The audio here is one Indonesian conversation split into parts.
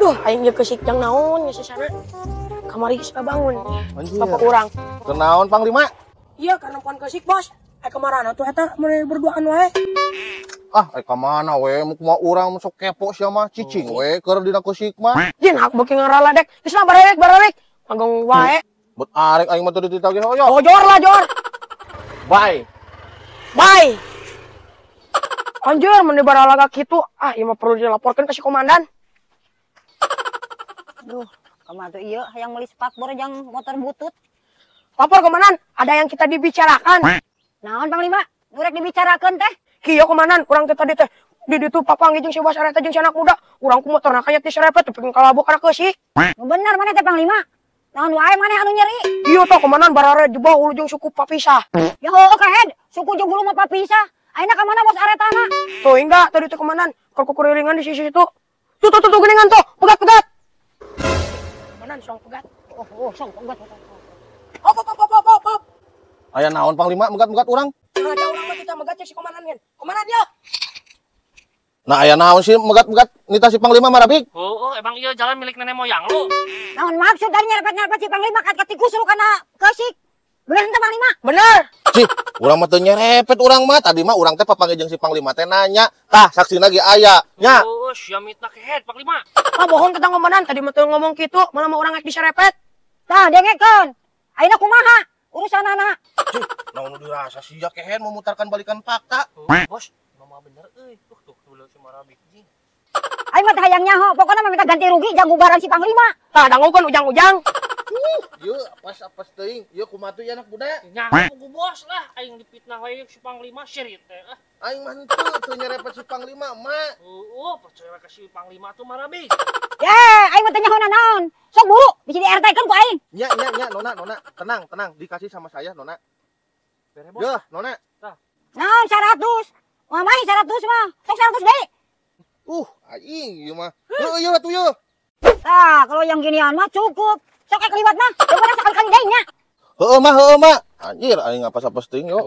Duh, aing ge keusik jang naon geus sana. Kamari geus bangun. Bapak urang. Kenaon Panglima? Iya, karena poan keusik, Bos. Kemarana tuh eta mun berduaan wae. Ah, ka mana we? Mau urang sok kepo sia mah cicing we keur dina keusik mah. Yen hak beuki ngaraladek. Geus lah bararek. Manggung wae. Bet arek aing mah teu ditagih hoyo. Oh, jor lah, jor. Bye. Anjir, mun baralaga kitu, ieu mah perlu dilaporkeun ka si komandan. Duh, kumaha tuh ieu hayang meuli spakbor jang motor butut. Lapor komandan, ada yang kita dibicarakan. Naon Panglima? Urek dibicarakeun teh. Kieu komandan, urang teh tadi teh di ditu papanggi jeung si Bos areta jeung si anak muda. Urang ku motorna kaya teh serepet teu pengen kalabuk kana keusik. Bener maneh teh Panglima. Naon wae maneh anu nyeri? Ieu teh komandan barare di bawah ulu jeung suku papisah. Ya heueuh kahed, suku jeung hulu mah papisah. Ayeuna ka mana Bos aretana? Tuh enggak tadi teh komandan, keur kurilingan di sisi itu. Tuh geningan tuh, pegat. Komandan song pegat. Oh, song pegat. Hop. Aya naon Panglima megat-megat urang? Nah, jauh urang mah kita megat cek si komandan kan. Komandan ya. Nah, aya naon sih megat-megat nita si Panglima marabik? Emang iya jalan milik nenek moyang lu. Naon maksud dari nyerepet-nyerepet si Panglima ka tikus lu kana keusik? Bener teh Panglima? Bener. Cih, urang mah teu nyerepet urang mah. Tadi mah urang teh papanggih jeung si Panglima teh nanya, "Tah, saksina ge aya." Nya. Sia mitna kehead Panglima. Bohong kita komandan, tadi mah teu ngomong kitu, malah mah urang ngek diserepet. Tah, dengekeun. Ayeuna kumaha urusanana? Cih, naon nu dirasa sia kehen memutarkan balikan fakta. Bos, mama bener euy. Tuh dulu si marabik jing. Aing mah teh hayang nyaho, pokona mah minta ganti rugi jang bubaran si Panglima. Tah, dangukeun ujang-ujang. Ieu apes teuing, ieu kumaha teh anak budak. Nyaho ku bos lah aing dipitnah wae si Panglima syirit teh. Aing mah teu nyerepet si Panglima, mak. Percaya ka si Panglima tuh marabik. Aing mah teh nyaho naon. Sok buru, bisa di-RT-keun ku aing. Nya, Nona. Tenang, dikasih sama saya, Nona. Bere bos. Yeuh, Nona. Naon 100? Wah, main 100 mah. Sok 100 deui. Aing ieu mah. Yeuh atuh yeuh. Tah, kalau yang ginian mah cukup. Sok keliwat mah. Daripada sekali-kali deui nya. Heueuh mah. Anjir, aing apes-apes teuing yo.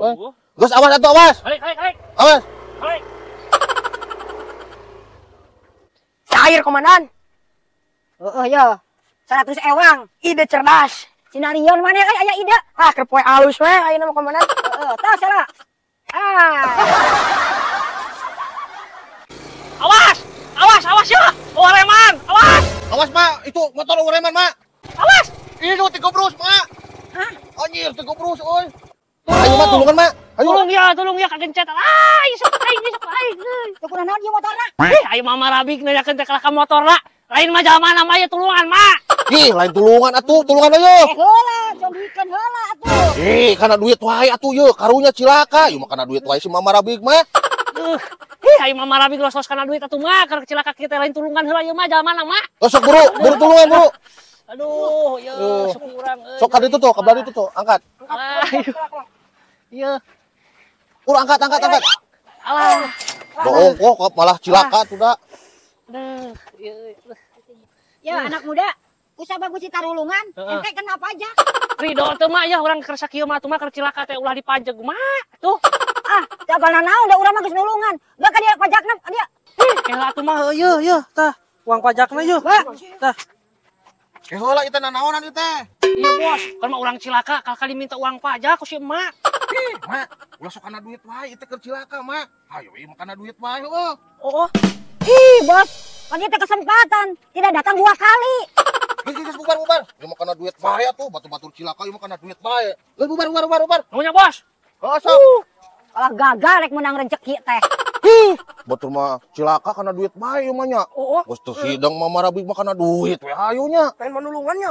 Geus awas atuh awas. Balik. Awas. Balik. Cair komandan. Ya. 100 ewang. Ide cerdas. Sinarion mana kan aya ide. Keur poe alus we ayeuna mah komandan. Tah salah. Awas ya. Oreman, awas. Awas, Mak. Itu motor ureman, Mak. Awas. Itu 3 brus, Mak. Hah? Anjir, 3 brus, euy. Ayo, Mak, tulungan, Mak. Ayo. Tolong ya kagencet. Sok aing. Teu kunaon ieu motorna? Ayo mama rabik nanyakeun teh ka motor lah. Lain mah jaman mah ya tulungan, Mak. Ih, lain tulungan atuh, tulungan ayo. Heula, cobikan heula atuh. Kana duit wae atuh yeuh, karunya cilaka. Ieu mah kana duit wae si Mama Rabik mah. Ayo mama rabik los kana duit atuh mah keur cilaka kita lain tulungan heula ieu mah jaman mah. Sok buru tulungan, Bro. Aduh, ya sekurang euy. Sok ka ditu tuh, ka bari itu tuh, angkat. Iya. Angkat. Alah. Bohong kok malah cilaka tuh dah. Aduh, Ya anak muda, usah bagus tarulungan, ente kenapa aja? Ridho teu mah ya urang keur sakieu mah atuh mah keur cilaka teh ulah dipajeg mah. Tuh. Jabalna naon da urang mah geus nulungan. Da ka dia pajakna dia. Kela atuh mah heuh tah. Uang pajakna yeuh. Tah. Heula ieu teh nanaonan ieu teh? Iya bos, kan mah urang cilaka kali minta uang pajak ku si emak. Mak, ulah sok kana duit wae ieu teh keur cilaka, Mak. Hayo ieu mah kana duit wae heueuh. Bos, kan dia teh kesempatan, tidak datang 2 kali. Geus bubar. Ieu mah kana duit wae atuh, batu-batu cilaka ieu mah kana duit wae. Geus bubar. Nunya bos. Sok. Kalau gagal rek menang rezeki teh. Batur mah cilaka kana duit wae ieu mah nya. Geus teu sidang Mama Rabik mah kana duit we hayu nya. Lain manulungannya.